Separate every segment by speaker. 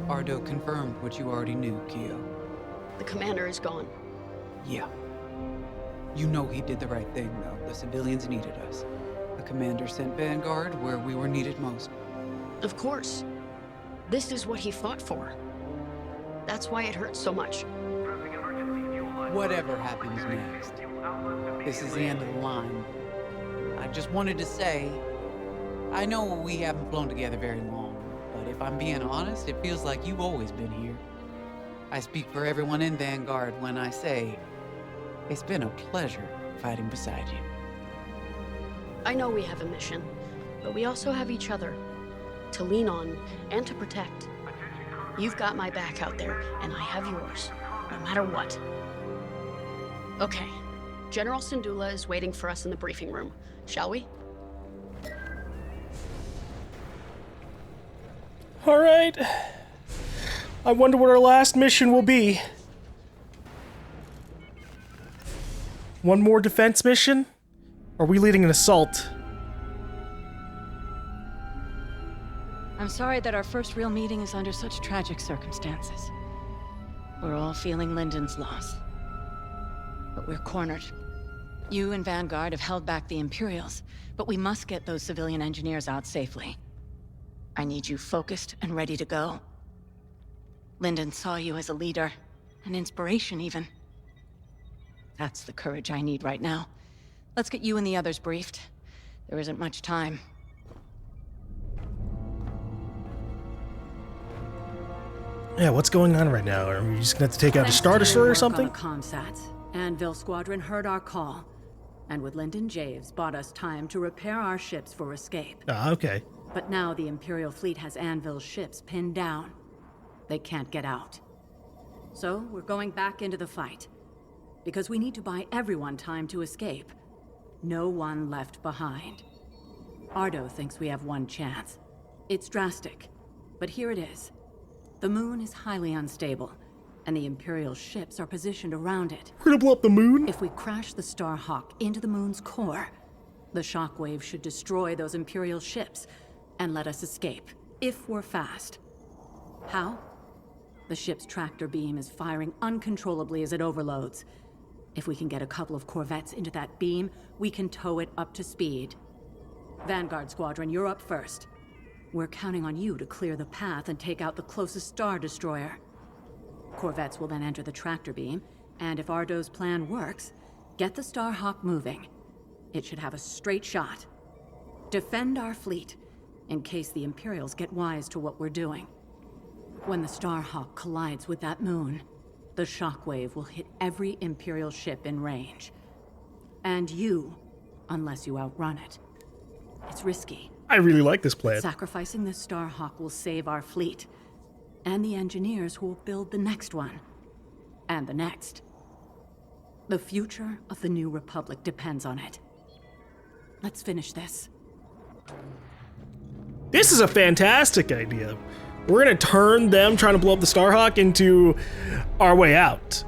Speaker 1: Ardo confirmed what you already knew, Keo.
Speaker 2: The commander is gone.
Speaker 1: Yeah. You know he did the right thing, though. The civilians needed us. The commander sent Vanguard where we were needed most.
Speaker 2: Of course. This is what he fought for. That's why it hurts so much.
Speaker 1: Whatever happens next, this is the end of the line. I just wanted to say, I know we haven't flown together very long, but if I'm being honest, it feels like you've always been here. I speak for everyone in Vanguard when I say, it's been a pleasure fighting beside you.
Speaker 2: I know we have a mission, but we also have each other to lean on and to protect. You've got my back out there, and I have yours, no matter what. Okay, General Syndulla is waiting for us in the briefing room. Shall we?
Speaker 3: All right. I wonder what our last mission will be. One more defense mission? Are we leading an assault?
Speaker 4: I'm sorry that our first real meeting is under such tragic circumstances. We're all feeling Lyndon's loss. But we're cornered. You and Vanguard have held back the Imperials, but we must get those civilian engineers out safely. I need you focused and ready to go. Lyndon saw you as a leader, an inspiration even. That's the courage I need right now. Let's get you and the others briefed. There isn't much time.
Speaker 3: Yeah, what's going on right now? Are we just gonna have to take out a Star Destroyer or something?
Speaker 5: Comsats. Anvil Squadron heard our call, and with Lyndon Javes bought us time to repair our ships for escape.
Speaker 3: Ah, okay.
Speaker 5: But now the Imperial fleet has Anvil's ships pinned down. They can't get out. So we're going back into the fight. Because we need to buy everyone time to escape. No one left behind. Ardo thinks we have one chance. It's drastic, but here it is. The moon is highly unstable, and the Imperial ships are positioned around it.
Speaker 3: We're gonna blow up the moon?
Speaker 5: If we crash the Starhawk into the moon's core, the shockwave should destroy those Imperial ships and let us escape, if we're fast. How? The ship's tractor beam is firing uncontrollably as it overloads. If we can get a couple of corvettes into that beam, we can tow it up to speed. Vanguard Squadron, you're up first. We're counting on you to clear the path and take out the closest Star Destroyer. Corvettes will then enter the tractor beam, and if Ardo's plan works, get the Starhawk moving. It should have a straight shot. Defend our fleet, in case the Imperials get wise to what we're doing. When the Starhawk collides with that moon, the shockwave will hit every Imperial ship in range. And you, unless you outrun it. It's risky.
Speaker 3: I really like this plan.
Speaker 5: Sacrificing the Starhawk will save our fleet, and the engineers who will build the next one, and the next. The future of the New Republic depends on it. Let's finish this.
Speaker 3: This is a fantastic idea. We're gonna turn them trying to blow up the Starhawk into our way out.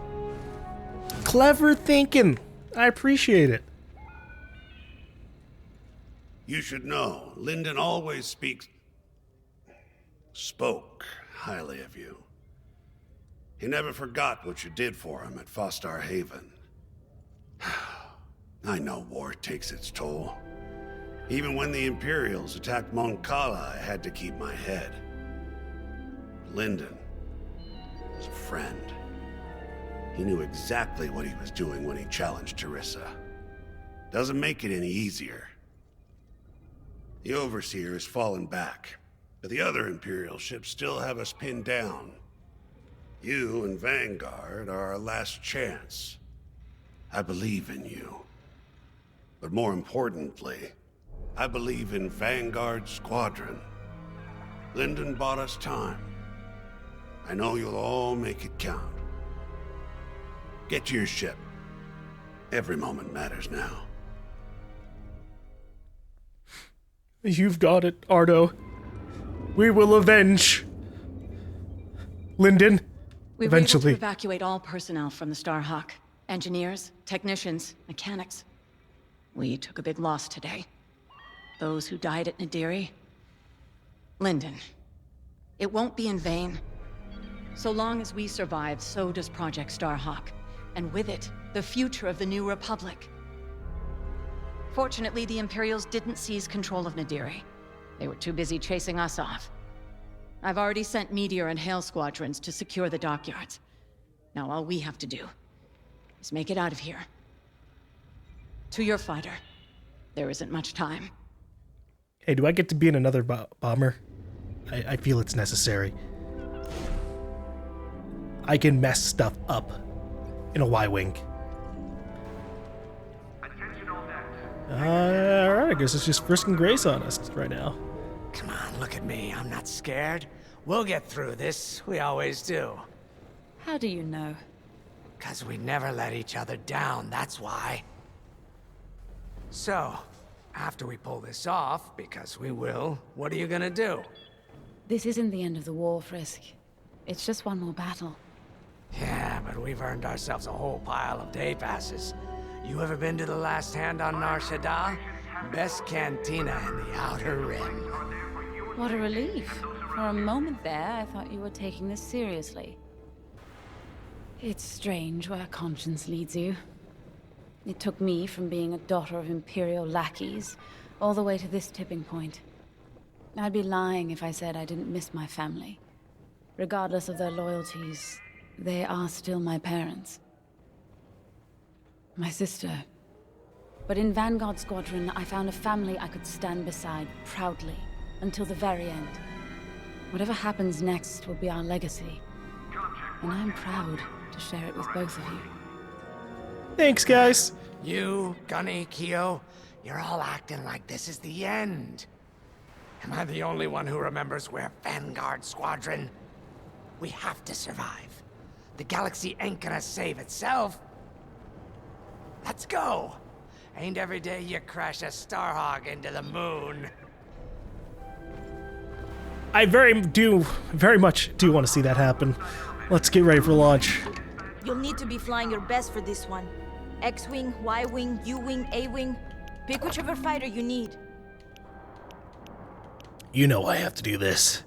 Speaker 3: Clever thinking. I appreciate it.
Speaker 6: You should know, Lyndon always spoke highly of you. He never forgot what you did for him at Fostar Haven. I know war takes its toll. Even when the Imperials attacked Moncala, I had to keep my head. Lyndon was a friend. He knew exactly what he was doing when he challenged Teresa. Doesn't make it any easier. The Overseer has fallen back, but the other Imperial ships still have us pinned down. You and Vanguard are our last chance. I believe in you. But more importantly, I believe in Vanguard Squadron. Lyndon bought us time. I know you'll all make it count. Get to your ship. Every moment matters now.
Speaker 3: You've got it, Ardo. We will avenge Lyndon.
Speaker 4: We were able to evacuate all personnel from the Starhawk. Engineers, technicians, mechanics. We took a big loss today. Those who died at Nadiri. Lyndon. It won't be in vain. So long as we survive, so does Project Starhawk. And with it, the future of the New Republic. Fortunately, the Imperials didn't seize control of Nadiri. They were too busy chasing us off. I've already sent Meteor and Hail Squadrons to secure the dockyards. Now all we have to do is make it out of here. To your fighter. There isn't much time.
Speaker 3: Hey, do I get to be in another bomber? I feel it's necessary. I can mess stuff up in a Y-Wing. Alright, I guess it's just Frisk and Grace on us right now.
Speaker 7: Come on, look at me. I'm not scared. We'll get through this. We always do.
Speaker 5: How do you know?
Speaker 7: 'Cause we never let each other down, that's why. So, after we pull this off, because we will, what are you gonna do?
Speaker 8: This isn't the end of the war, Frisk. It's just one more battle.
Speaker 7: Yeah, but we've earned ourselves a whole pile of day passes. You ever been to the Last Hand on Nar Shaddaa? Best cantina in the Outer Rim.
Speaker 8: What a relief. For a moment there, I thought you were taking this seriously. It's strange where conscience leads you. It took me from being a daughter of Imperial lackeys all the way to this tipping point. I'd be lying if I said I didn't miss my family. Regardless of their loyalties, they are still my parents. My sister. But in Vanguard Squadron, I found a family I could stand beside proudly until the very end. Whatever happens next will be our legacy. And I'm proud to share it with both of you.
Speaker 3: Thanks, guys.
Speaker 7: You, Gunny, Keo, you're all acting like this is the end. Am I the only one who remembers we're Vanguard Squadron? We have to survive. The galaxy ain't gonna save itself. Let's go. Ain't every day you crash a Starhawk into the moon.
Speaker 3: I very much do want to see that happen. Let's get ready for launch.
Speaker 9: You'll need to be flying your best for this one. X-Wing, Y-Wing, U-Wing, A-Wing. Pick whichever fighter you need.
Speaker 3: You know I have to do this.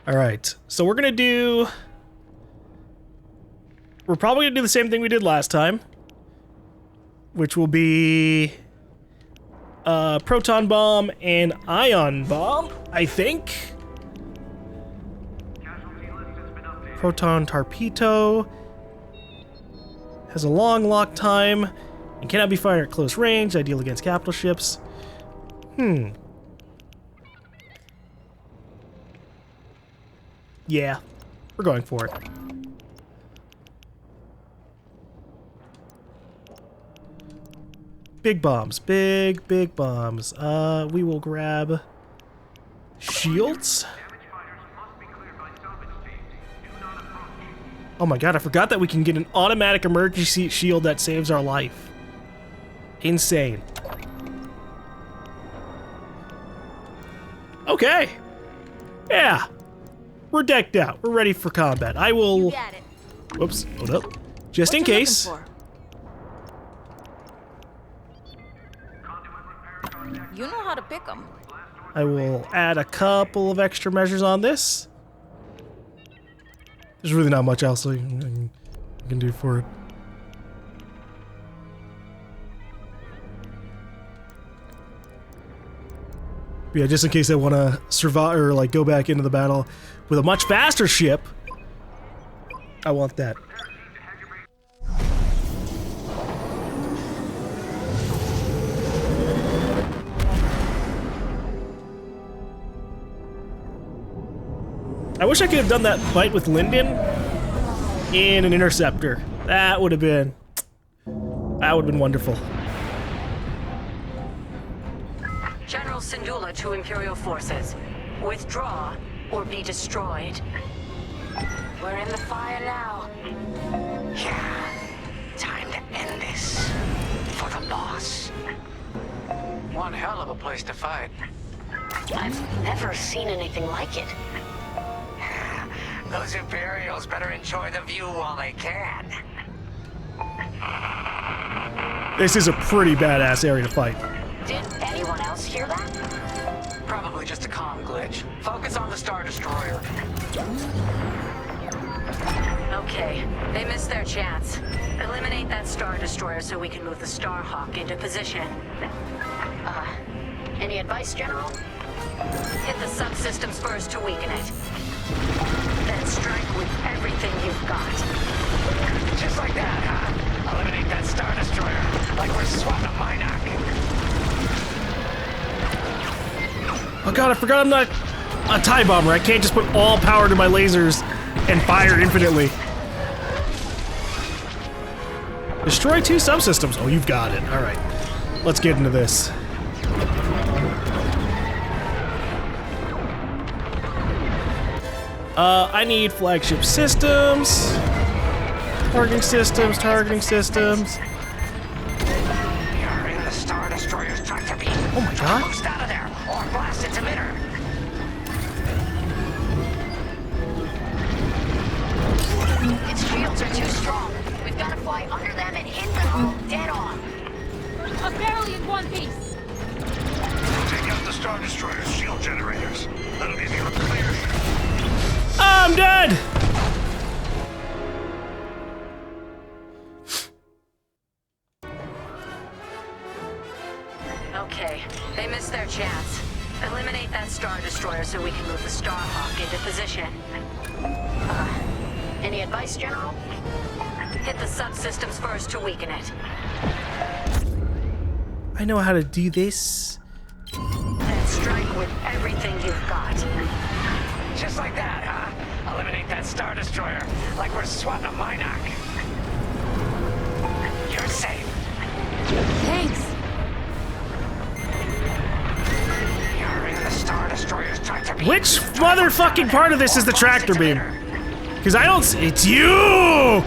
Speaker 3: Alright, so we're probably gonna do the same thing we did last time. Which will be proton bomb and ion bomb, I think. Proton torpedo has a long lock time and cannot be fired at close range, ideal against capital ships. Yeah, we're going for it. Big bombs, big bombs. We will grab shields. Oh my god, I forgot that we can get an automatic emergency shield that saves our life. Insane. Okay. Yeah. We're decked out. We're ready for combat. I will...
Speaker 9: You got it.
Speaker 3: Whoops, hold up. Just in
Speaker 9: What you
Speaker 3: case.
Speaker 9: looking for? You know how to pick them.
Speaker 3: I will add a couple of extra measures on this. There's really not much else I can do for it. But yeah, just in case I want to survive or like go back into the battle with a much faster ship, I want that. I wish I could have done that fight with Lyndon in an interceptor. That would have been wonderful.
Speaker 5: General Syndulla to Imperial forces. Withdraw or be destroyed. We're in the fire now.
Speaker 7: Yeah, time to end this. For the boss. One hell of a place to fight.
Speaker 2: I've never seen anything like it.
Speaker 7: Those Imperials better enjoy the view while they can.
Speaker 3: This is a pretty badass area to fight.
Speaker 2: Did anyone else hear that?
Speaker 7: Probably just a comm glitch. Focus on the Star Destroyer.
Speaker 5: Okay, they missed their chance. Eliminate that Star Destroyer so we can move the Starhawk into position.
Speaker 2: Any advice, General?
Speaker 5: Hit the subsystems first to weaken it. Then strike with everything you've got.
Speaker 7: Just like that, huh? Eliminate that Star Destroyer, like we're swatting a Minoc.
Speaker 3: Oh god, I forgot I'm not a TIE bomber. I can't just put all power to my lasers and fire infinitely. Destroy 2 subsystems. Oh, you've got it. Alright. Let's get into this. I need flagship systems. Targeting systems, targeting systems.
Speaker 7: You're in the Star Destroyer's tractor beam.
Speaker 3: Oh my god.
Speaker 7: Boost out of there, or blast its emitter.
Speaker 2: Its shields are too strong. We've got to fly under them and hit the hull dead on.
Speaker 8: I'm barely in one piece.
Speaker 6: Take out the Star Destroyer's shield generators. That'll give you a clear shot.
Speaker 3: I'm dead!
Speaker 5: Okay, they missed their chance. Eliminate that Star Destroyer so we can move the Starhawk into position.
Speaker 2: Any advice, General?
Speaker 5: Hit the subsystems first to weaken it.
Speaker 3: I know how to do this.
Speaker 5: Then strike with everything you've got.
Speaker 7: Just like that, huh? Eliminate that Star Destroyer, like we're swatting a Minoc. You're safe.
Speaker 8: Thanks.
Speaker 7: You're in the Star Destroyer's tractor beam.
Speaker 3: Which motherfucking part of this is the tractor beam? Because I don't see. It's you!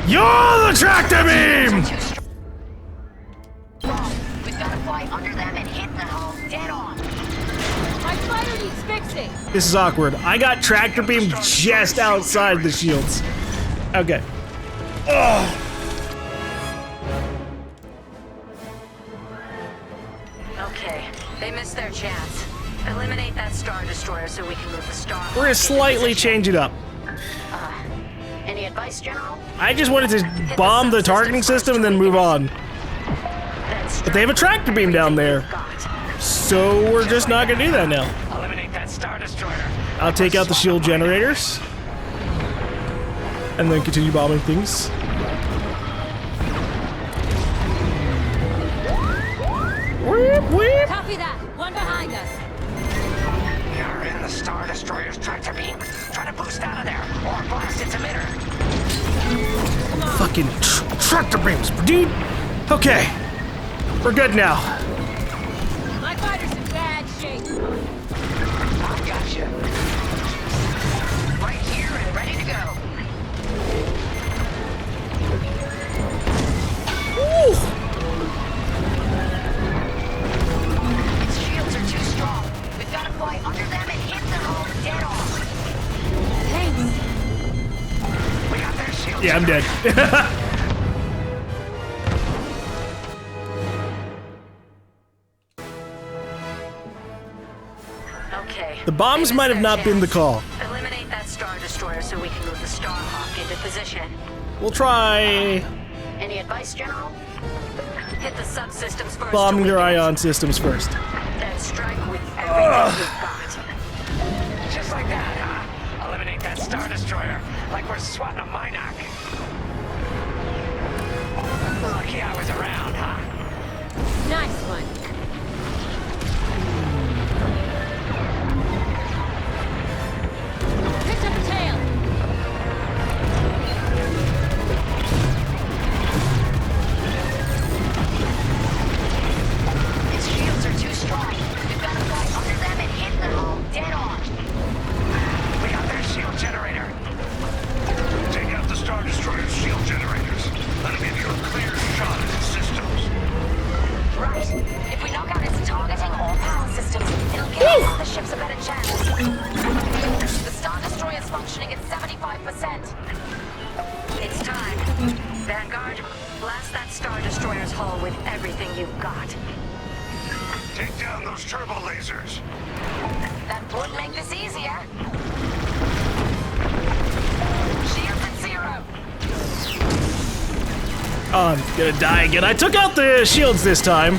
Speaker 3: You're the tractor beam!
Speaker 2: We've got to fly under them and hit the hull dead on.
Speaker 8: My fighter needs fixing.
Speaker 3: This is awkward. I got tractor beam just outside the shields. Okay. Ugh.
Speaker 5: Okay, they missed their chance. Eliminate that Star Destroyer so we can move the Starhawk.
Speaker 3: We're gonna slightly change it up.
Speaker 2: Any advice, General?
Speaker 3: I just wanted to bomb the targeting system and then move on. But they have a tractor beam down there. So we're just not gonna do that now.
Speaker 7: Eliminate that Star Destroyer.
Speaker 3: I'll take out the shield generators. And then continue bombing things. Whip, whip.
Speaker 8: Copy that. One behind us.
Speaker 7: You're in the Star Destroyer's tractor beam. Try to boost out of there, or blast its emitter.
Speaker 3: Fucking tractor beams, dude. Okay. We're good now.
Speaker 8: My fighter's in bad shape.
Speaker 7: I got you.
Speaker 2: Right here and ready to go. Its shields are too strong. We've got to fly under them and hit the hull dead on.
Speaker 8: Thanks.
Speaker 7: We got their shield.
Speaker 3: Yeah, I'm dead.
Speaker 5: Okay.
Speaker 3: The bombs
Speaker 5: they
Speaker 3: might
Speaker 5: missed
Speaker 3: have
Speaker 5: their
Speaker 3: not been the
Speaker 5: chance.
Speaker 3: call.
Speaker 5: Eliminate that Star Destroyer so we can move the Starhawk into position.
Speaker 3: We'll try
Speaker 2: Any advice, General?
Speaker 5: Hit the subsystems first.
Speaker 3: bombing
Speaker 5: to
Speaker 3: their
Speaker 5: weaken it.
Speaker 3: ion systems first.
Speaker 5: Then strike with everything you've got.
Speaker 7: Just like that, huh? Eliminate that Star Destroyer, like we're swatting a Minoc. Lucky I was around, huh?
Speaker 8: Nice one. Picked up a tail.
Speaker 2: Its shields are too strong. We've got to fly under them and hit the hull dead on.
Speaker 7: We got their shield generator.
Speaker 6: Take out the Star Destroyer's shield generators. That'll give you a clear shot at the systems.
Speaker 2: Right. If we knock out its targeting or power systems, it'll give us the ships a better chance. The Star Destroyer's functioning at 75%.
Speaker 5: It's time. Vanguard, blast that Star Destroyer's hull with everything you've got.
Speaker 6: Take down those turbo lasers.
Speaker 2: That would make this easier.
Speaker 3: Oh, I'm gonna die again. I took out the shields this time,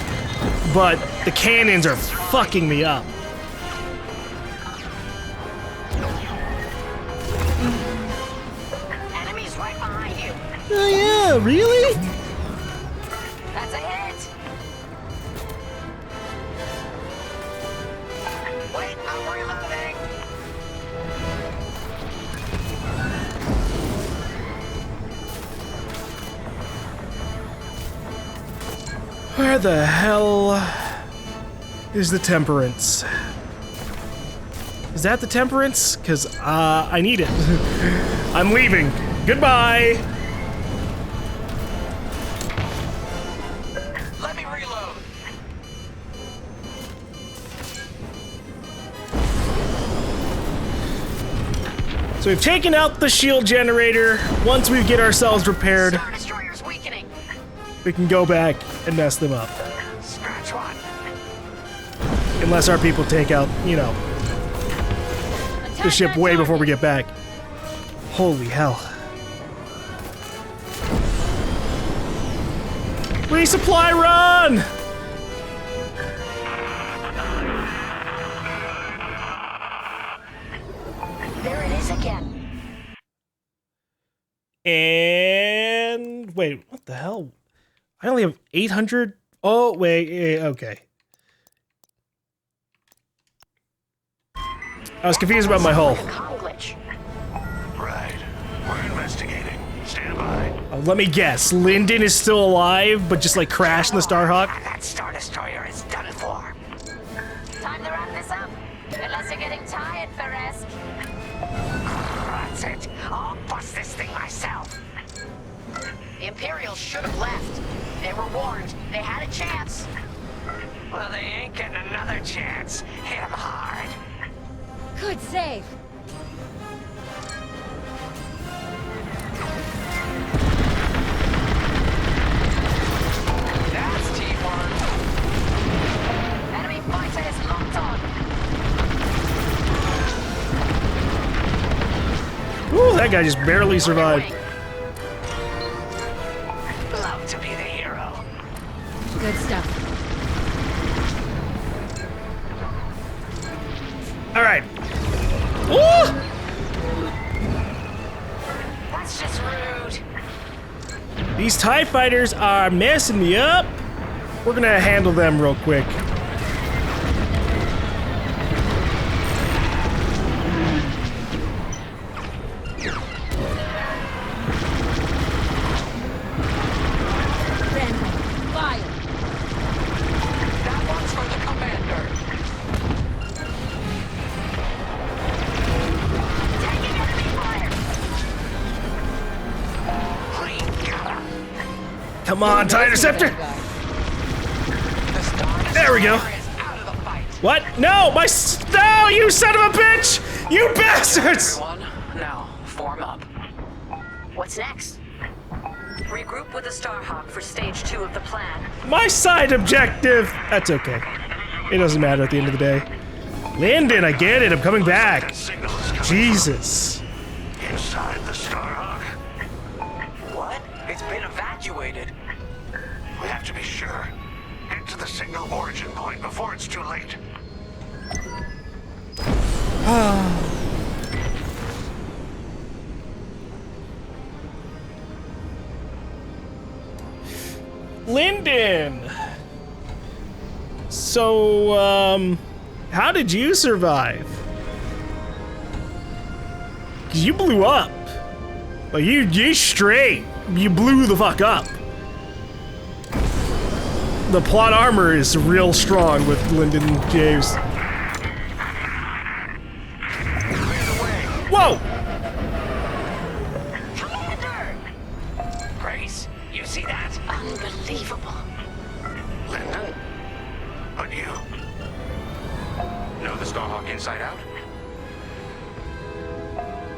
Speaker 3: but the cannons are fucking me up.
Speaker 9: Enemies right behind you.
Speaker 3: Oh yeah, really?
Speaker 9: That's a hit. Wait, I'm reloading.
Speaker 3: Where the hell is the Temperance? Is that the Temperance? Because I need it. I'm leaving. Goodbye.
Speaker 7: Let me reload.
Speaker 3: So we've taken out the shield generator. Once we get ourselves repaired,
Speaker 9: Star Destroyer's weakening.
Speaker 3: we can go back and mess them up.
Speaker 7: Scratch one.
Speaker 3: Unless our people take out, you know, the ship way before we get back. Holy hell. Resupply run!
Speaker 9: There it is again.
Speaker 3: And wait, what the hell? I only have 800. Oh, wait, okay. I was confused about my hull.
Speaker 9: Glitch.
Speaker 6: Right. We're investigating. Stand by.
Speaker 3: Let me guess. Lyndon is still alive, but just like crashed in the Starhawk?
Speaker 7: That Star Destroyer is done for.
Speaker 9: Time to wrap this up. Unless you're getting tired, Feresk.
Speaker 7: That's it. I'll bust this thing myself.
Speaker 9: The Imperials should have left. They were warned. They had a chance.
Speaker 7: Well, they ain't getting another chance. Hit 'em hard.
Speaker 9: Good save.
Speaker 7: That's teamwork.
Speaker 9: Enemy fighter is locked on.
Speaker 3: Ooh, that guy just barely survived.
Speaker 7: Love to be the hero.
Speaker 8: Good stuff.
Speaker 3: All right. Ooh!
Speaker 9: That's just rude.
Speaker 3: These TIE fighters are messing me up. We're gonna handle them real quick.
Speaker 8: Fire!
Speaker 7: That one's for the commander.
Speaker 9: Taking enemy fire.
Speaker 7: We got 'em.
Speaker 3: Come on, TIE Interceptor.
Speaker 7: The Star
Speaker 3: There we go.
Speaker 7: Destroyer is out of the fight.
Speaker 3: What? No, no, you son of a bitch! You bastards!
Speaker 7: Everyone, now form up.
Speaker 9: What's next?
Speaker 5: Regroup with the Starhawk for stage 2 of the plan.
Speaker 3: My side objective. That's okay. It doesn't matter at the end of the day. Lyndon, I get it. I'm coming back.
Speaker 6: That signal is coming
Speaker 3: Jesus.
Speaker 6: from inside the Starhawk.
Speaker 7: What? It's been evacuated.
Speaker 6: We have to be sure. Head to the signal origin point before it's too late.
Speaker 3: Lyndon. So, how did you survive? 'Cause you blew up. Like, you straight. You blew the fuck up. The plot armor is real strong with Lyndon James. Whoa!
Speaker 9: Commander!
Speaker 7: Grace, you see that?
Speaker 9: Unbelievable.
Speaker 6: Lyndon? But you?
Speaker 7: Know the Starhawk inside out?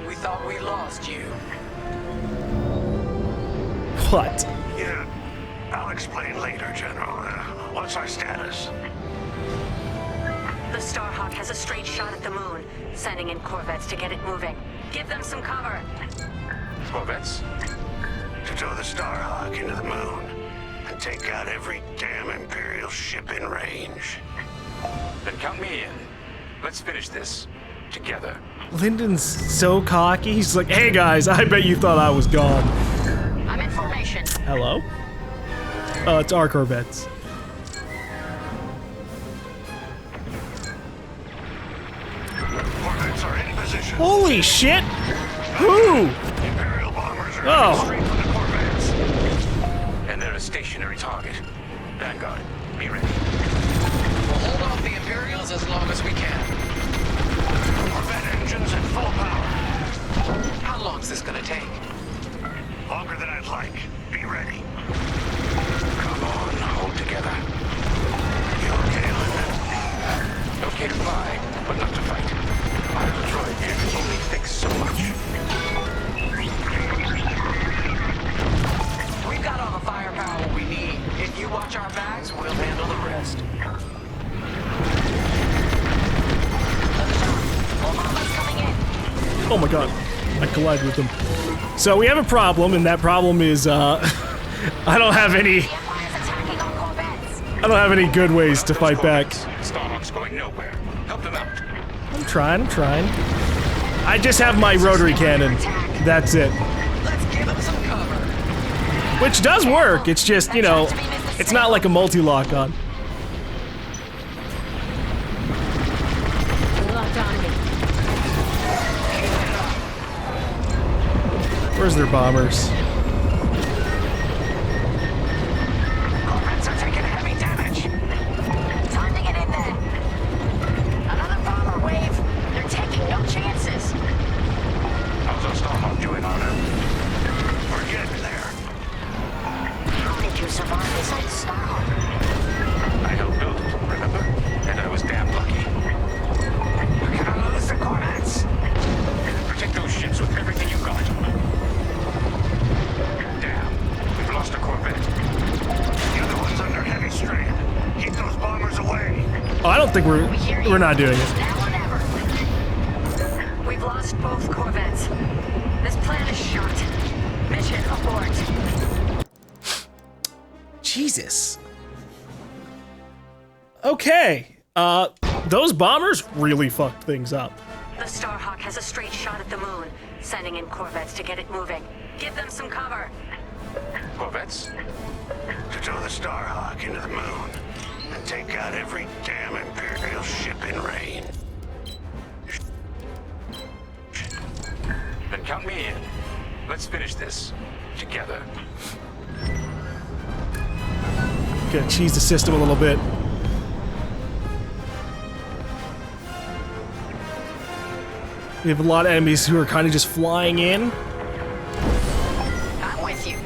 Speaker 7: We thought we lost you.
Speaker 3: What?
Speaker 6: Yeah. I'll explain later, General. What's our status?
Speaker 5: The Starhawk has a straight shot at the moon, sending in corvettes to get it moving. Give them some cover.
Speaker 7: Corvettes?
Speaker 6: To tow the Starhawk into the moon and take out every damn Imperial ship in range.
Speaker 10: Then count me in. Let's finish this together.
Speaker 3: Lyndon's so cocky. He's like, hey guys, I bet you thought I was gone.
Speaker 2: I'm in formation.
Speaker 3: Hello? Oh, it's our corvettes.
Speaker 6: Corvettes are in position.
Speaker 3: Holy shit! Who?
Speaker 6: Imperial bombers are
Speaker 3: Oh.
Speaker 6: heading straight for the corvettes.
Speaker 10: And they're a stationary target. Vanguard, be ready.
Speaker 1: We'll hold off the Imperials as long as we can.
Speaker 6: Corvette engines at full power.
Speaker 1: How long's this gonna take?
Speaker 6: Longer than I'd like. Be ready.
Speaker 10: Come on, hold together.
Speaker 6: You okay, Lyndon?
Speaker 10: Okay to fly, but not to fight. Our little droid here can only fix so much.
Speaker 1: We've got all the firepower we need. If you watch our backs, we'll handle the rest.
Speaker 3: Oh my god. I collided with them. So we have a problem, and that problem is, I don't have any good ways to fight back.
Speaker 10: Starhawk's going nowhere. Help them out.
Speaker 3: I'm trying. I just have my rotary cannon. That's it.
Speaker 1: Let's give them some cover.
Speaker 3: Which does work, it's just, you know, it's not like a multi-lock on.
Speaker 8: Locked on me.
Speaker 3: Where's their bombers?
Speaker 7: Corvettes are taking heavy damage. Time to get in there. Another bomber wave. They're taking no chances.
Speaker 10: How's our Starhawk doing, Arno?
Speaker 6: We're getting there.
Speaker 7: How did you survive this at Starhawk?
Speaker 10: I helped build it, remember? And I was damn lucky.
Speaker 7: We're gonna lose the Corvettes.
Speaker 10: Protect those ships with everything you got. Damn, we've lost a corvette.
Speaker 6: The other one's under heavy strain. Keep those bombers away.
Speaker 3: Oh, I don't think we're not doing it.
Speaker 7: Now or never. We've lost both Corvettes. This plan is shot. Mission abort.
Speaker 3: Jesus. Okay. Those bombers really fucked things up.
Speaker 11: The Starhawk has a straight shot at the moon, sending in corvettes to get it moving. Give them some cover.
Speaker 10: Corvettes?
Speaker 6: To tow the Starhawk into the moon and take out every damn Imperial ship in range.
Speaker 10: Then count me in. Let's finish this together.
Speaker 3: Gonna cheese the system a little bit. We have a lot of enemies who are kind of just flying in.
Speaker 7: I'm with you.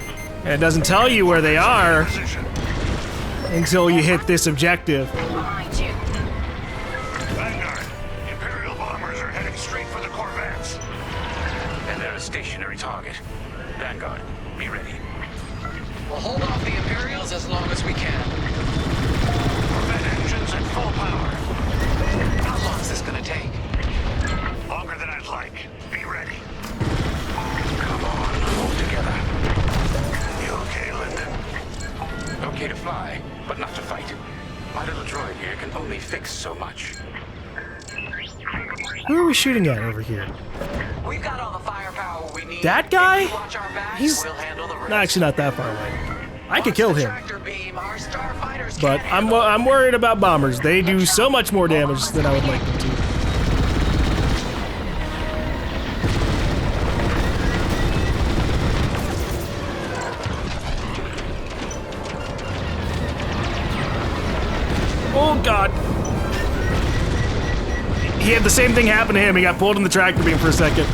Speaker 3: And it doesn't tell you where they are
Speaker 6: Position.
Speaker 3: until you hit this objective.
Speaker 7: Behind you.
Speaker 6: Vanguard, Imperial bombers are heading straight for the corvettes.
Speaker 10: And they're a stationary target. Vanguard, be ready.
Speaker 1: We'll hold off the Imperials as long as we can.
Speaker 6: Corvette engines at full power.
Speaker 1: How long's this gonna take?
Speaker 6: Longer than I'd like. Be ready.
Speaker 10: Come on, hold together.
Speaker 6: You okay, Lyndon?
Speaker 10: Okay to fly, but not to fight. My little droid here can only fix so much.
Speaker 3: Who are we shooting at over here?
Speaker 1: We've got all the firepower we need.
Speaker 3: That guy?
Speaker 1: If you watch our backs,
Speaker 3: He's
Speaker 1: we'll handle the rest.
Speaker 3: actually not that far away. I could kill him,
Speaker 1: Tractor beam, our starfighters
Speaker 3: but
Speaker 1: can't
Speaker 3: I'm
Speaker 1: handle it.
Speaker 3: I'm worried about bombers. They do so much more damage than I would like them to. Oh god. He had the same thing happen to him. He got pulled in the tractor beam for a second.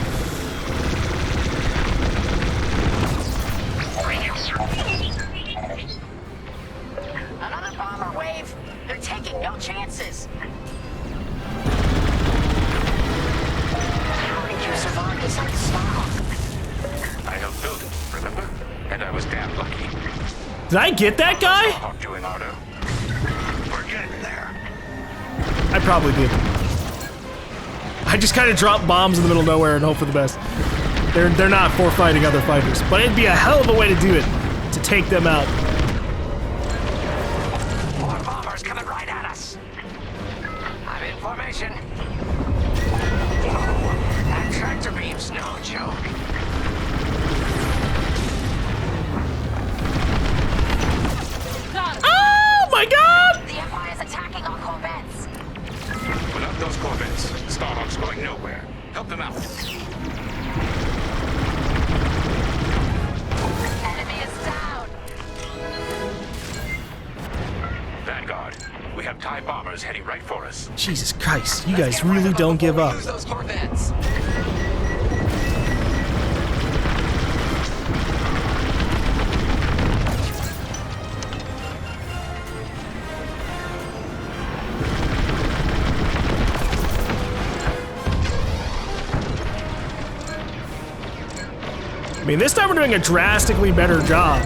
Speaker 7: Another bomber wave. They're taking no chances. How did you survive this at Starhawk?
Speaker 10: I helped build it, remember? And I was damn lucky.
Speaker 3: Did I get that guy?
Speaker 10: Starhawk doing, Arno?
Speaker 6: We're getting there.
Speaker 3: I probably did. I just kind of drop bombs in the middle of nowhere and hope for the best. They're not for fighting other fighters, but it'd be a hell of a way to do it, to take them out.
Speaker 7: More bombers coming right at us. I'm in formation. Whoa, that tractor beam's no joke.
Speaker 3: Oh my god!
Speaker 11: The Empire is attacking our corvettes.
Speaker 10: Without those corvettes, Starhawk's going nowhere. Help them out.
Speaker 11: Enemy is down.
Speaker 10: Vanguard, we have TIE bombers heading right for us.
Speaker 3: Jesus Christ, you guys really don't give up.
Speaker 1: Use those corvettes.
Speaker 3: I mean, this time we're doing a drastically better job.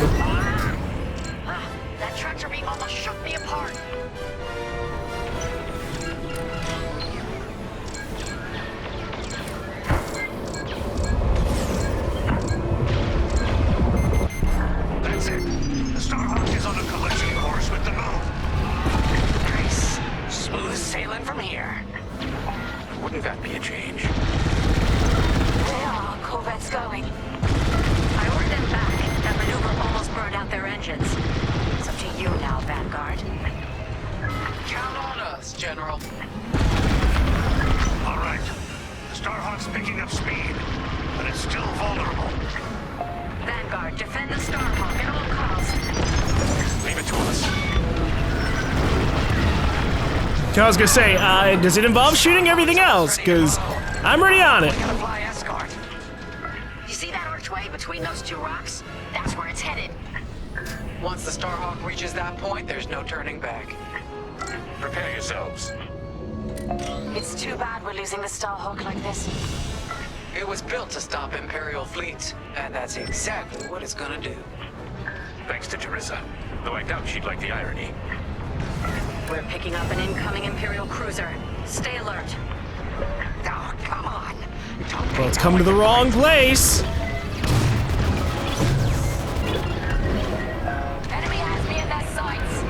Speaker 11: That tractor beam almost shook me apart.
Speaker 7: That's it. The Starhawk is on a collision course with the moon. Nice. Smooth sailing from here.
Speaker 10: Wouldn't that be a change?
Speaker 11: There are corvettes going. I ordered them back. That maneuver almost burned out their engines. It's up to you now, Vanguard.
Speaker 1: Count on us, General.
Speaker 7: All right. The Starhawk's picking up speed, but it's still vulnerable.
Speaker 11: Vanguard, defend the Starhawk at all costs.
Speaker 10: Leave it to us.
Speaker 3: I was gonna say, does it involve shooting everything else? Because I'm already on it.
Speaker 7: Gotta fly escort.
Speaker 11: You see that archway between those two rocks? That's where it's headed.
Speaker 1: Once the Starhawk reaches that point, there's no turning back.
Speaker 10: Prepare yourselves.
Speaker 11: It's too bad we're losing the Starhawk like this.
Speaker 1: It was built to stop Imperial fleets, and that's exactly what it's gonna do.
Speaker 10: Thanks to Teresa. Though I doubt she'd like the irony.
Speaker 11: We're picking up an incoming Imperial cruiser. Stay alert.
Speaker 7: Oh, come on.
Speaker 3: Well, it's come to the wrong place.
Speaker 11: Enemy has me in their sights.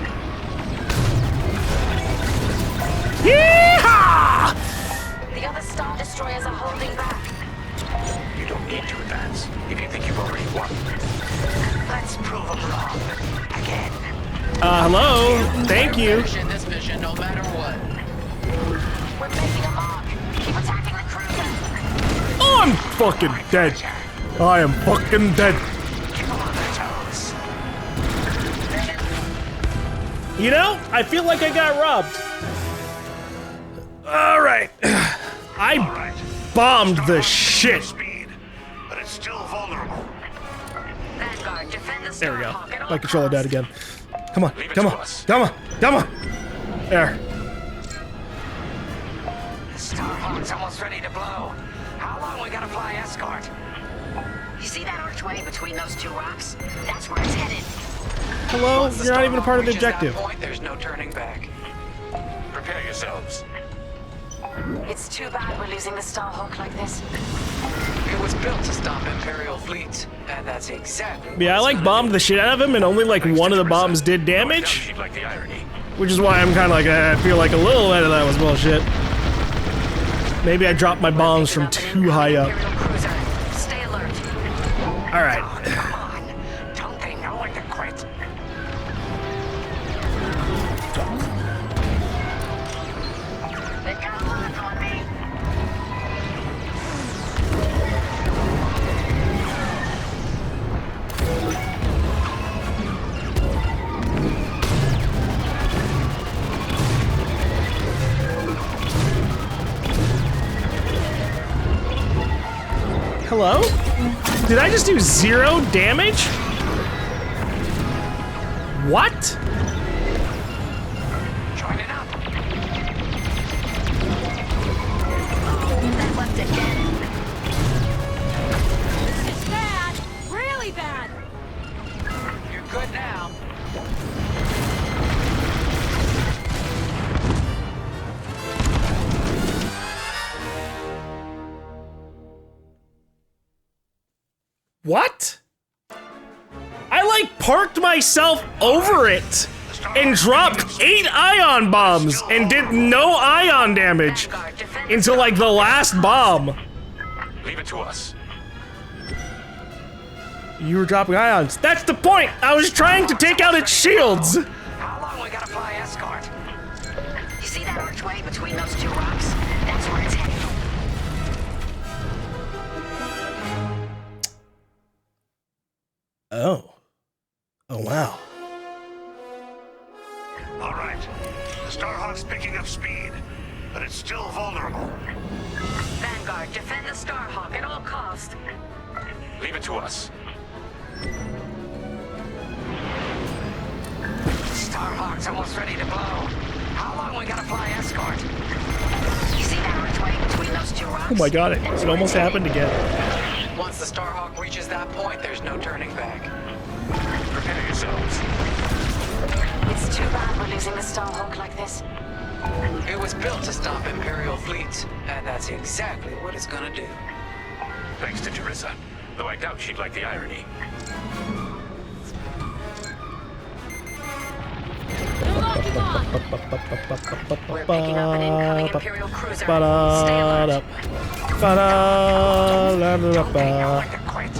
Speaker 3: Yeehaw!
Speaker 11: The other Star Destroyers are holding back.
Speaker 10: You don't need to advance if you think you've already won.
Speaker 7: Let's prove them wrong. Again.
Speaker 3: Hello? Thank you.
Speaker 1: Finish this mission no matter what.
Speaker 11: We're making a mark. Keep attacking the cruiser.
Speaker 3: Oh, I'm fucking dead. I am fucking dead.
Speaker 7: Keep them on their toes.
Speaker 3: You know, I feel like I got robbed. All right. I bombed the shit.
Speaker 7: Speed, but it's still vulnerable.
Speaker 11: Vanguard, defend the
Speaker 3: There we go.
Speaker 11: Starhawk at all
Speaker 3: My controller died
Speaker 11: costs.
Speaker 3: again. Come on,
Speaker 10: Leave it
Speaker 3: come
Speaker 10: to
Speaker 3: on,
Speaker 10: us.
Speaker 3: come on, come on. There.
Speaker 7: The Starhawk's almost ready to blow. How long we gotta fly escort?
Speaker 11: You see that archway between those two rocks? That's where it's headed.
Speaker 3: Hello?
Speaker 1: Once the
Speaker 3: You're not even a
Speaker 1: Starhawk
Speaker 3: part of the
Speaker 1: reaches that
Speaker 3: objective.
Speaker 1: point, there's no turning back.
Speaker 10: Prepare yourselves.
Speaker 11: It's too bad we're losing the Starhawk like this.
Speaker 1: It was built to stop Imperial fleets, and that's exactly what
Speaker 3: Yeah, I
Speaker 1: it's
Speaker 3: like
Speaker 1: gonna
Speaker 3: bombed
Speaker 1: do.
Speaker 3: the shit out of him, and only like
Speaker 10: Thanks
Speaker 3: one
Speaker 10: to
Speaker 3: of the
Speaker 10: Teresa.
Speaker 3: bombs did
Speaker 10: Though I doubt
Speaker 3: damage,
Speaker 10: she'd like the irony.
Speaker 3: which is why I'm kind of like, I feel like a little bit of that was bullshit. Maybe I dropped my bombs from too high up.
Speaker 11: Imperial cruiser. Stay alert.
Speaker 3: All right.
Speaker 7: Oh, come on. Don't they know when to quit?
Speaker 11: They got a lot on me.
Speaker 3: Hello? Did I just do 0 damage? What?
Speaker 7: Joining up.
Speaker 11: That left again.
Speaker 9: It's bad. Really bad.
Speaker 1: You're good now.
Speaker 3: What? I like parked myself over it and dropped 8 ion bombs and did no ion damage until like the last bomb.
Speaker 10: Leave it to us.
Speaker 3: You were dropping ions. That's the point! I was trying to take out its shields!
Speaker 7: How long we gotta fly escort?
Speaker 11: You see that archway between those two rocks? That's where it's headed.
Speaker 3: Oh. Oh, wow.
Speaker 6: All right. The Starhawk's picking up speed, but it's still vulnerable.
Speaker 11: Vanguard, defend the Starhawk at all costs.
Speaker 10: Leave it to us.
Speaker 7: Starhawk's almost ready to blow. How long we gotta fly escort?
Speaker 11: You see that archway between those two rocks?
Speaker 3: Oh my god, it almost happened again.
Speaker 1: Once the Starhawk reaches that point, there's no turning back.
Speaker 10: Prepare yourselves.
Speaker 11: It's too bad we're losing the Starhawk like this.
Speaker 1: It was built to stop Imperial fleets, and that's exactly what it's gonna do.
Speaker 10: Thanks to Teresa. Though I doubt she'd like the irony.
Speaker 11: We're picking up an incoming Imperial cruiser. Stay
Speaker 3: Ba-da-da.
Speaker 11: alert.
Speaker 3: Ba-da-da-da-da.
Speaker 7: To quit.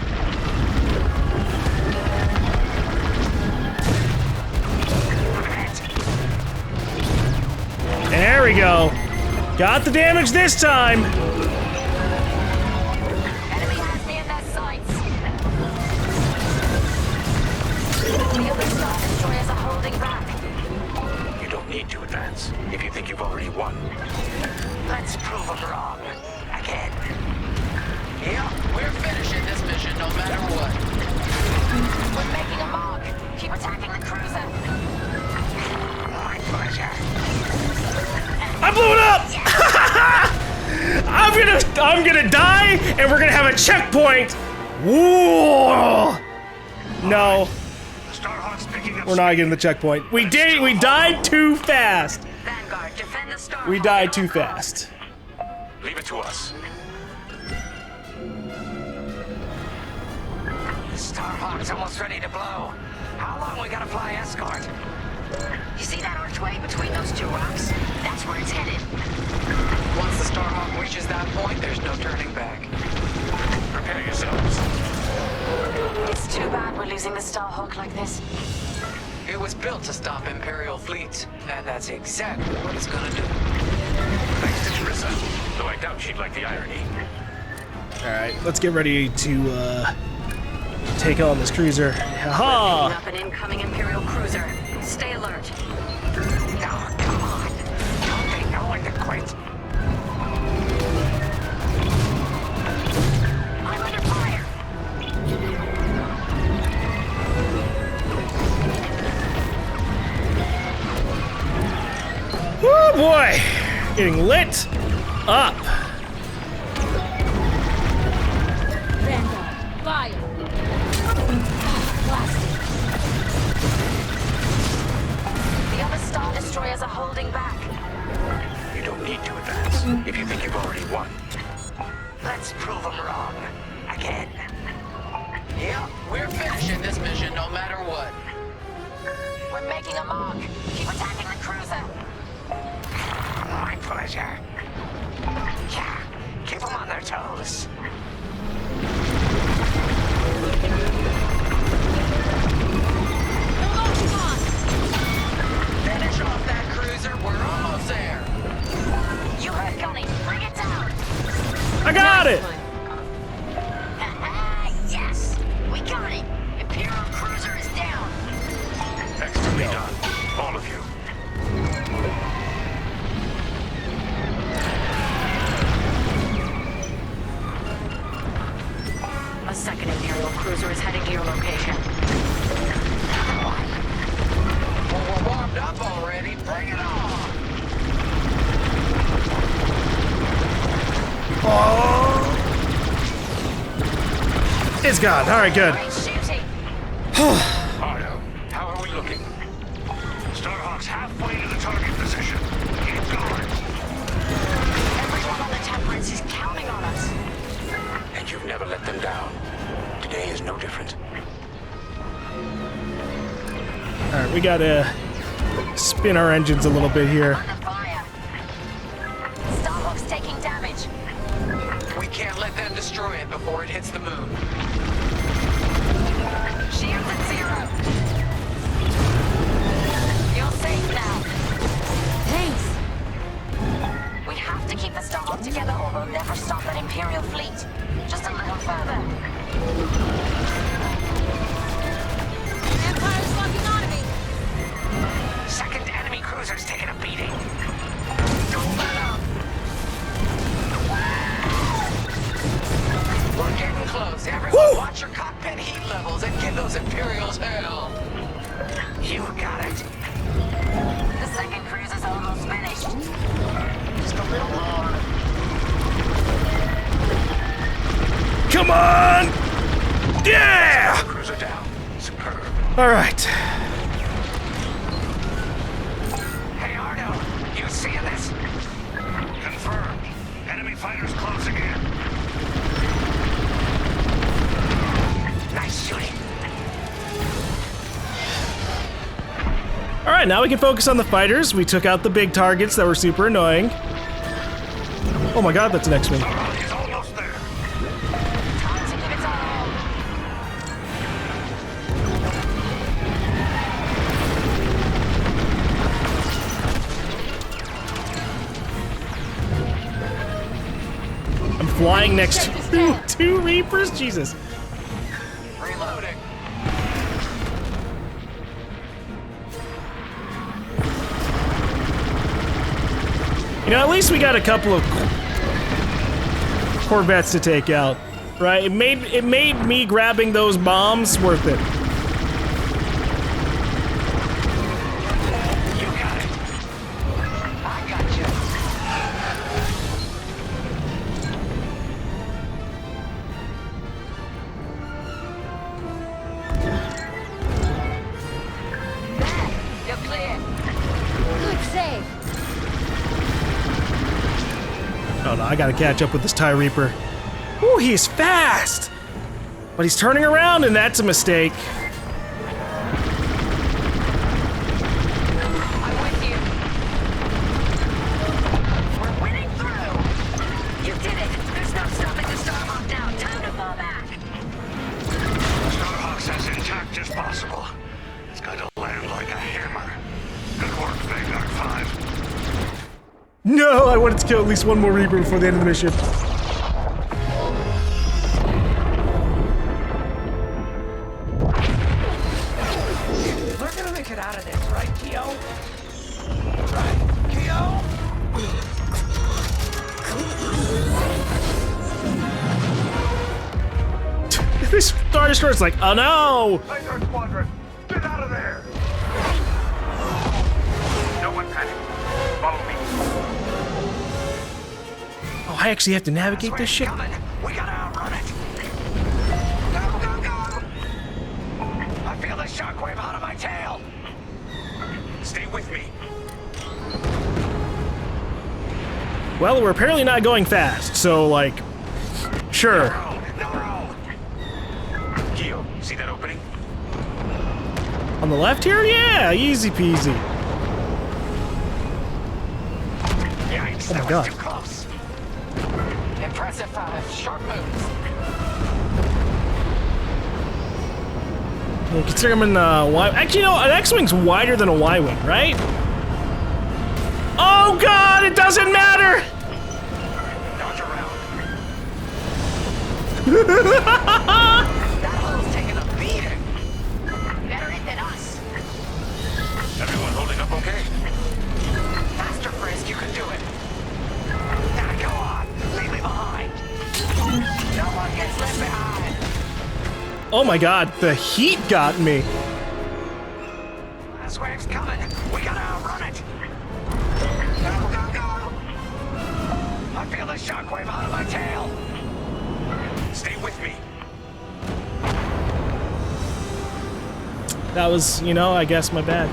Speaker 3: There we go. Got the damage this time.
Speaker 11: Enemy has me in their sights. The other Star Destroyers are holding back.
Speaker 10: You don't need to advance if you think you've already won.
Speaker 7: Let's prove them wrong. Again.
Speaker 1: Yeah, we're finishing this mission no matter what.
Speaker 11: We're making a mark. Keep attacking the cruiser.
Speaker 7: My pleasure.
Speaker 3: I blew it up. I'm gonna die, and we're gonna have a checkpoint. Whoa! No,
Speaker 6: The Starhawk's picking up
Speaker 3: we're not getting the checkpoint. We died too fast.
Speaker 11: Vanguard, defend the Starhawk.
Speaker 3: We died too fast.
Speaker 10: Leave it to us.
Speaker 7: Starhawk's almost ready to blow. How long we gotta fly escort?
Speaker 11: You see that archway between those two rocks? That's where it's headed.
Speaker 1: Once the Starhawk reaches that point, there's no turning back.
Speaker 10: Prepare yourselves.
Speaker 11: It's too bad we're losing the Starhawk like this.
Speaker 1: It was built to stop Imperial fleets, and that's exactly what it's gonna do.
Speaker 10: Thanks to Teresa. Though I doubt she'd like the irony.
Speaker 3: All right, let's get ready to take on this cruiser.
Speaker 11: Picking
Speaker 3: Haha!
Speaker 11: up an incoming Imperial cruiser. Stay alert.
Speaker 7: Oh, come on. Don't they know when to quit?
Speaker 11: I'm under fire.
Speaker 3: Oh boy, getting lit up.
Speaker 8: Vanguard, fire!
Speaker 11: The other Star Destroyers are holding back.
Speaker 10: You don't need to advance if you think you've already won.
Speaker 7: Let's prove them wrong. Again.
Speaker 1: Yeah, we're finishing this mission no matter what.
Speaker 11: We're making a mark. Keep attacking the cruiser.
Speaker 7: My pleasure. Yeah, keep them on their toes.
Speaker 1: Finish off that cruiser, we're almost there.
Speaker 11: You heard Gunny. Bring it down.
Speaker 3: I got it.
Speaker 11: Yes, we got it. Imperial cruiser is down.
Speaker 10: Excellently done. All of you.
Speaker 11: A second Imperial cruiser is heading to your location.
Speaker 1: Well, we're warmed up already. Bring it on.
Speaker 3: Oh. It's gone. All right, good.
Speaker 11: Great shooting.
Speaker 10: Ardo, how are we looking?
Speaker 6: Starhawk's halfway to the target position. Keep going.
Speaker 11: Everyone on the Temperance is counting on us.
Speaker 10: And you've never let them down. today is no different.
Speaker 3: Alright, we gotta spin our engines a little bit here.
Speaker 11: Under fire. Starhawk's taking damage.
Speaker 1: We can't let them destroy it before it hits the moon.
Speaker 11: Shields at 0. You're safe now.
Speaker 9: Thanks.
Speaker 11: We have to keep the Starhawk together or we'll never stop an Imperial fleet. Just a little further.
Speaker 9: Empire's locking onto me.
Speaker 7: Second enemy cruiser's taking a beating.
Speaker 11: Don't let up.
Speaker 1: We're getting close. Everyone watch your cockpit heat levels and give those Imperials hell.
Speaker 7: You got it.
Speaker 11: The second cruise is almost finished. Just a little more.
Speaker 3: Come on! Yeah!
Speaker 10: Cruiser down. Superb.
Speaker 3: Alright.
Speaker 7: Hey, Arno, you seeing this?
Speaker 6: Confirmed. Enemy fighters closing in.
Speaker 7: Nice shooting.
Speaker 3: Alright, now we can focus on the fighters. We took out the big targets that were super annoying. Oh my god, that's an X-Wing.
Speaker 6: He's almost there.
Speaker 11: Time to give it all.
Speaker 3: I'm flying next to two Reapers? Jesus.
Speaker 1: Reloading.
Speaker 3: You know, at least we got a couple of corvettes to take out, right? It made me grabbing those bombs worth it.
Speaker 7: You got it. I got you.
Speaker 11: There, you're clear.
Speaker 9: Good save.
Speaker 3: Oh no, I gotta catch up with this TIE Reaper. Ooh, he's fast! But he's turning around and that's a mistake.
Speaker 11: I'm with you. We're winning through. You did it. There's no stopping the Starhawk now. Time to fall back.
Speaker 6: Starhawk's as intact as possible. It's going to land like a hammer. Good work, Vanguard 5.
Speaker 3: No, I wanted to kill at least one more Reaper before the end of the mission.
Speaker 7: We're gonna make it out of this, right, Keo? Right, Keo?
Speaker 3: This Star Destroyer's like, oh no!
Speaker 6: Vanguard Squadron, get out of there! No one panic. Follow me.
Speaker 3: Oh, I actually have to navigate this shit.
Speaker 7: Coming. We gotta outrun it. Go, go, go! I feel the shockwave out of my tail.
Speaker 10: Stay with me.
Speaker 3: Well, we're apparently not going fast, so like, sure.
Speaker 7: No row.
Speaker 10: Geo, see that opening?
Speaker 3: On the left here? Yeah, easy peasy.
Speaker 7: Yikes,
Speaker 3: Oh my
Speaker 7: that was
Speaker 3: God.
Speaker 7: too close.
Speaker 1: Impressive 5. Sharp moves.
Speaker 3: Well, consider him in Y. Actually, no, an X-Wing's wider than a Y-Wing, right? Oh god, it doesn't matter!
Speaker 7: Dodge around.
Speaker 1: That hole's taking a beating.
Speaker 11: Better it than us.
Speaker 10: Everyone holding up okay?
Speaker 1: Faster, Frisk. You can do it.
Speaker 7: Now go on. Leave me behind.
Speaker 1: No one gets left behind.
Speaker 3: Oh my god, the heat got me.
Speaker 7: Last wave's coming. We gotta outrun it. Go, go, go. I feel the shockwave out of my tail.
Speaker 10: Stay with me.
Speaker 3: That was, you know, I guess my bad.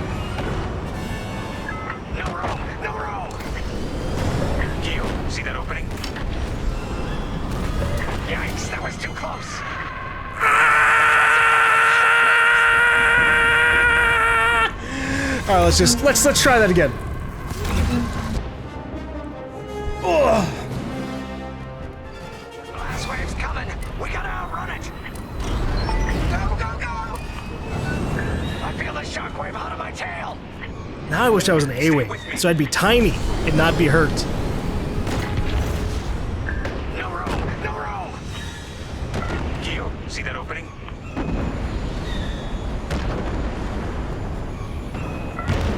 Speaker 7: No row. No row.
Speaker 10: Geo, see that opening?
Speaker 7: Yikes, that was too close.
Speaker 3: Ah! All right, let's try that again. Ugh.
Speaker 7: Last wave's coming. We gotta outrun it. Go, go, go! I feel the shockwave out of my tail.
Speaker 3: Now I wish I was an A-wing, so I'd be tiny and not be hurt.
Speaker 7: No room, no room.
Speaker 10: Keo, see that opening?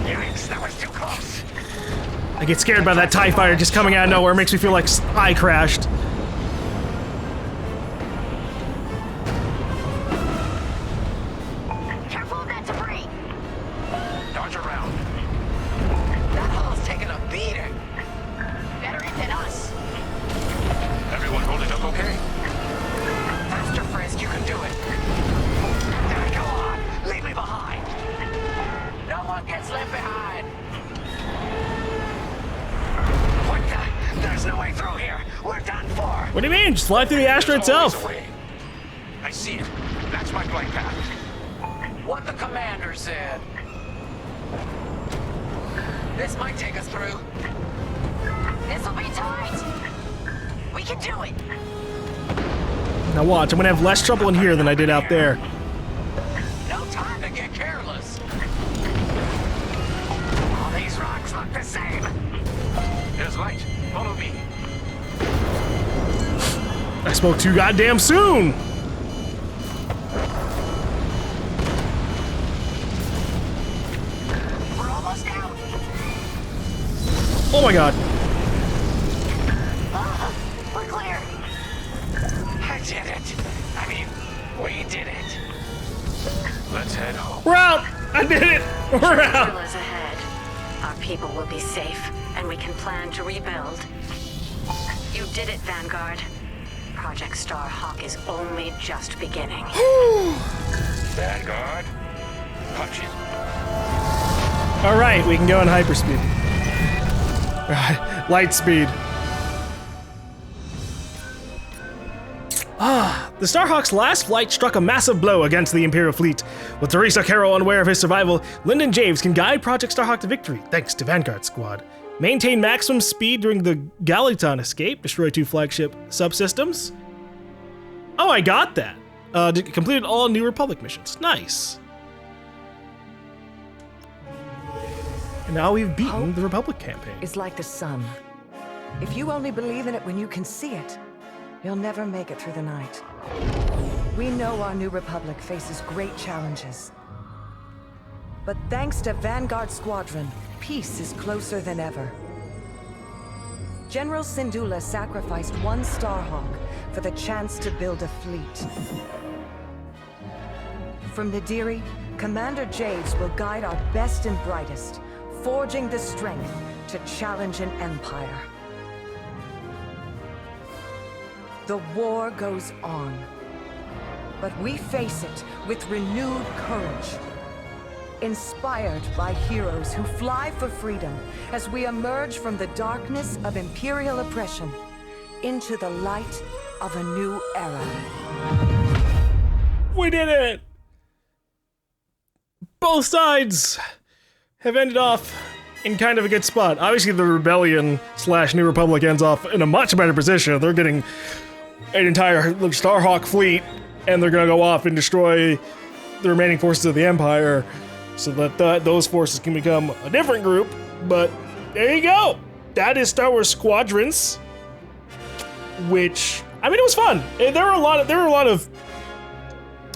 Speaker 7: Yikes, that was too close.
Speaker 3: I get scared by that TIE fighter just coming out of nowhere. It makes me feel like I crashed.
Speaker 11: Careful of that debris.
Speaker 7: Dodge around. That hull's taking a beating.
Speaker 11: Better it than us.
Speaker 10: Everyone holding up okay?
Speaker 7: Faster, Frisk, you can do it. Go on, leave me behind. No one gets left behind. What the? There's no way through here. We're done for.
Speaker 3: What do you mean? Just fly through the Astra
Speaker 10: There's always
Speaker 3: itself.
Speaker 10: a way. I see it. That's my flight path.
Speaker 1: What the commander said. This might take us through.
Speaker 11: This'll be tight. We can do it.
Speaker 3: Now watch, I'm gonna have less trouble in here than I did out there.
Speaker 7: No time to get careless. All these rocks look the same.
Speaker 10: There's light. Follow me.
Speaker 3: I spoke too goddamn soon.
Speaker 7: We're almost out.
Speaker 3: Oh my god.
Speaker 11: We're clear.
Speaker 7: I did it. I mean, we did it.
Speaker 10: Let's head home.
Speaker 3: We're out. I did it. We're out.
Speaker 11: Is ahead. Our people will be safe, and we can plan to rebuild. You did it, Vanguard. Project Starhawk is only just beginning.
Speaker 10: Vanguard. Punch it.
Speaker 3: All right, we can go in hyperspeed. Light speed. The Starhawk's last flight struck a massive blow against the Imperial fleet. With Teresa Carroll unaware of his survival, Lyndon James can guide Project Starhawk to victory, thanks to Vanguard Squad. Maintain maximum speed during the Galaton escape, destroy 2 flagship subsystems. Oh, I got that. Completed all New Republic missions. Nice. And now we've beaten the Republic campaign.
Speaker 12: It's like the sun. If you only believe in it when you can see it, you'll never make it through the night. We know our New Republic faces great challenges. But thanks to Vanguard Squadron, peace is closer than ever. General Syndulla sacrificed 1 Starhawk for the chance to build a fleet. From Nadiri, Commander Javes will guide our best and brightest, forging the strength to challenge an empire. The war goes on, but we face it with renewed courage. Inspired by heroes who fly for freedom as we emerge from the darkness of Imperial oppression into the light of a new era.
Speaker 3: We did it! Both sides have ended off in kind of a good spot. Obviously, the Rebellion / New Republic ends off in a much better position. They're getting an entire Starhawk fleet, and they're gonna go off and destroy the remaining forces of the Empire, so that those forces can become a different group. But there you go. That is Star Wars Squadrons, which, I mean, it was fun. There were a lot of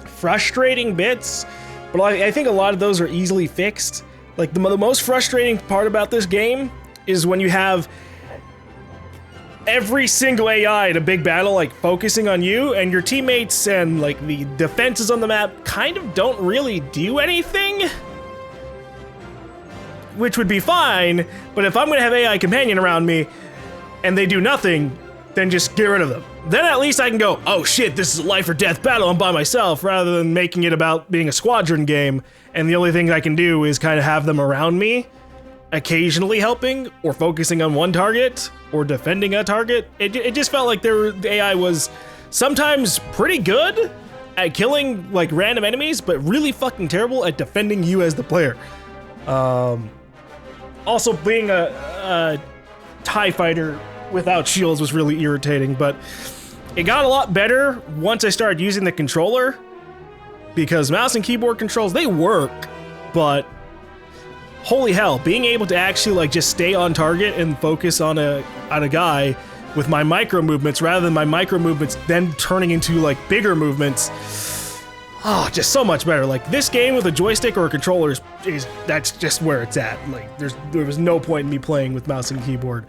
Speaker 3: frustrating bits, but I think a lot of those are easily fixed. Like, the most frustrating part about this game is when you have every single AI in a big battle, like, focusing on you, and your teammates and, like, the defenses on the map kind of don't really do anything. Which would be fine, but if I'm gonna have AI companion around me, and they do nothing, then just get rid of them. Then at least I can go, oh shit, this is a life or death battle, I'm by myself, rather than making it about being a squadron game, and the only thing I can do is kind of have them around me, occasionally helping, or focusing on one target, or defending a target. It just felt like the AI was sometimes pretty good at killing, like, random enemies, but really fucking terrible at defending you as the player. Also, being a TIE fighter without shields was really irritating, but it got a lot better once I started using the controller, because mouse and keyboard controls, they work, but holy hell, being able to actually like just stay on target and focus on a guy with my micro movements rather than my micro movements then turning into like bigger movements, just so much better. Like this game with a joystick or a controller is that's just where it's at. Like there was no point in me playing with mouse and keyboard.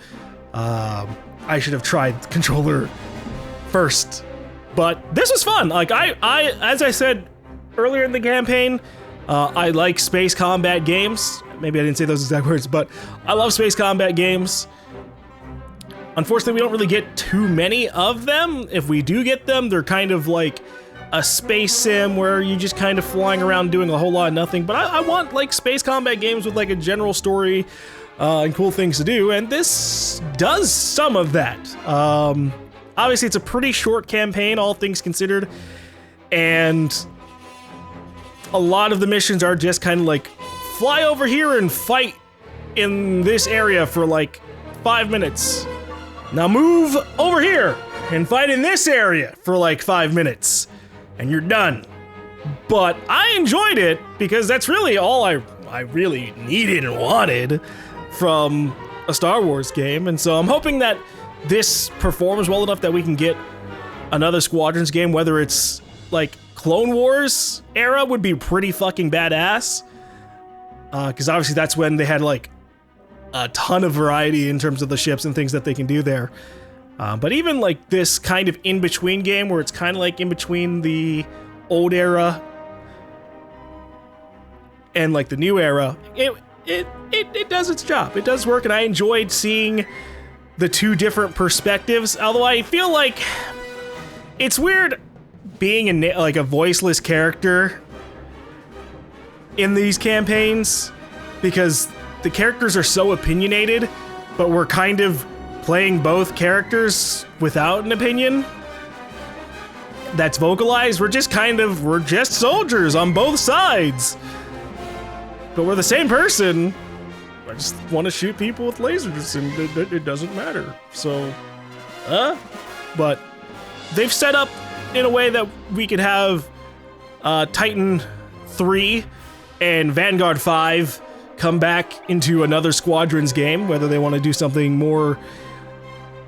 Speaker 3: I should have tried controller first, but this was fun. Like I as I said earlier in the campaign, I like space combat games. Maybe I didn't say those exact words, but I love space combat games. Unfortunately, we don't really get too many of them. If we do get them, they're kind of like a space sim where you just kind of flying around doing a whole lot of nothing. But I want like space combat games with like a general story and cool things to do, and this does some of that. Obviously, it's a pretty short campaign, all things considered, and a lot of the missions are just kind of like fly over here and fight in this area for like 5 minutes. Now move over here and fight in this area for like 5 minutes, and you're done. But I enjoyed it because that's really all I really needed and wanted from a Star Wars game, and so I'm hoping that this performs well enough that we can get another Squadrons game, whether it's like Clone Wars era would be pretty fucking badass, because obviously that's when they had like a ton of variety in terms of the ships and things that they can do there. But even like this kind of in-between game where it's kind of like in between the old era and like the new era, it does its job. It does work, and I enjoyed seeing the two different perspectives, although I feel like it's weird being like a voiceless character in these campaigns, because the characters are so opinionated, but we're kind of playing both characters without an opinion that's vocalized. We're just soldiers on both sides, but we're the same person. I just want to shoot people with lasers, and it doesn't matter. So, but they've set up in a way that we could have Titan 3 and Vanguard 5 come back into another Squadrons game, whether they want to do something more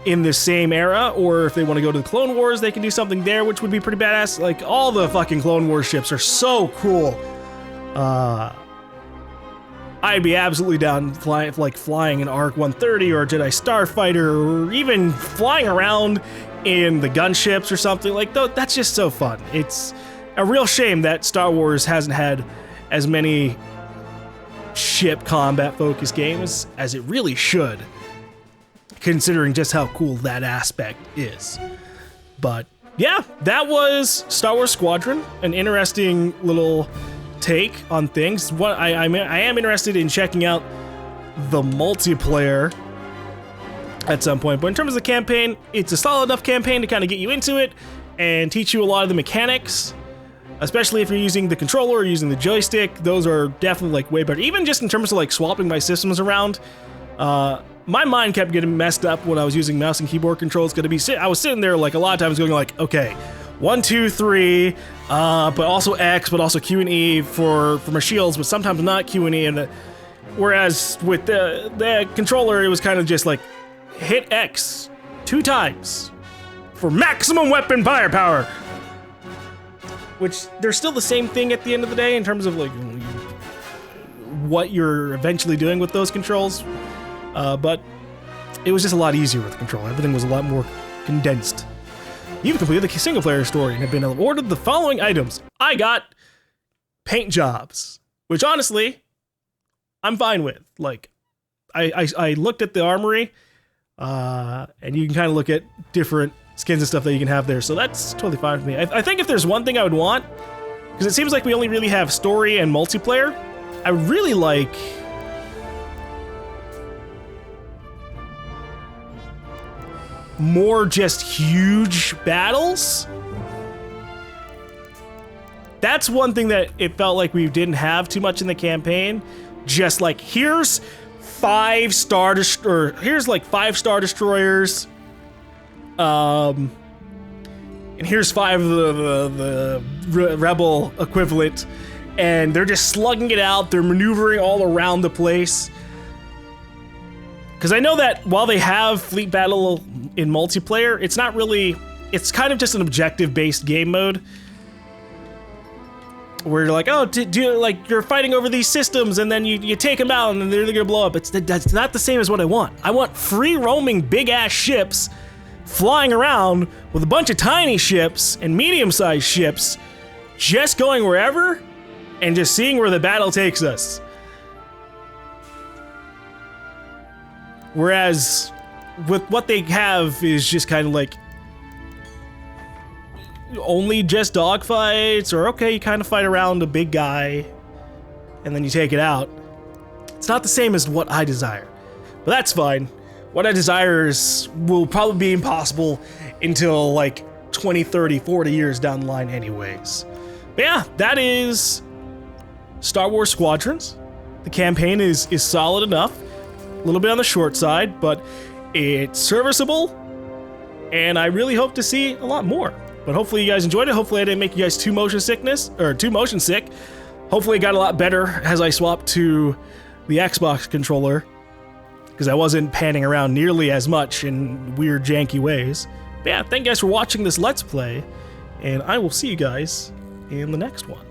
Speaker 3: in the same era, or if they want to go to the Clone Wars, they can do something there, which would be pretty badass. Like, all the fucking Clone Wars ships are so cool. I'd be absolutely down flying an ARC 130 or a Jedi Starfighter, or even flying around in the gunships or something. Like, that's just so fun. It's a real shame that Star Wars hasn't had as many ship combat focused games as it really should, considering just how cool that aspect is. But yeah, that was Star Wars Squadron, an interesting little take on things. What I am interested in checking out the multiplayer at some point, but in terms of the campaign, it's a solid enough campaign to kind of get you into it and teach you a lot of the mechanics, especially if you're using the controller or using the joystick. Those are definitely like way better. Even just in terms of like swapping my systems around, my mind kept getting messed up when I was using mouse and keyboard controls. I was sitting there like a lot of times going like, okay, 1, 2, 3, but also X, but also Q and E for my shields, but sometimes not Q and E. And whereas with the controller, it was kind of just like hit X 2 times for maximum weapon firepower, which they're still the same thing at the end of the day in terms of like what you're eventually doing with those controls. But it was just a lot easier with the controller. Everything was a lot more condensed. You've completed the single-player story and have been awarded the following items. I got paint jobs, which honestly, I'm fine with. Like, I looked at the armory, and you can kind of look at different skins and stuff that you can have there, so that's totally fine with me. I think if there's one thing I would want, because it seems like we only really have story and multiplayer, I really like more just huge battles. That's one thing that it felt like we didn't have too much in the campaign, just like, here's 5 Star Destroyers, here's like 5 Star Destroyers, and here's 5 of the Rebel equivalent, and they're just slugging it out, they're maneuvering all around the place. Because I know that while they have fleet battle in multiplayer, it's not really, it's kind of just an objective-based game mode. Where you're like, oh, like you're fighting over these systems and then you take them out and then they're gonna blow up. That's not the same as what I want. I want free roaming big ass ships flying around with a bunch of tiny ships and medium-sized ships just going wherever and just seeing where the battle takes us. Whereas with what they have is just kind of like only just dogfights, or okay, you kind of fight around a big guy and then you take it out. It's not the same as what I desire, but that's fine. What I desire will probably be impossible until like 20, 30, 40 years down the line anyways. But yeah, that is Star Wars Squadrons. The campaign is solid enough. A little bit on the short side, but it's serviceable, and I really hope to see a lot more. But hopefully you guys enjoyed it. Hopefully I didn't make you guys too motion sick. Hopefully it got a lot better as I swapped to the Xbox controller, because I wasn't panning around nearly as much in weird janky ways. But yeah, thank you guys for watching this Let's Play, and I will see you guys in the next one.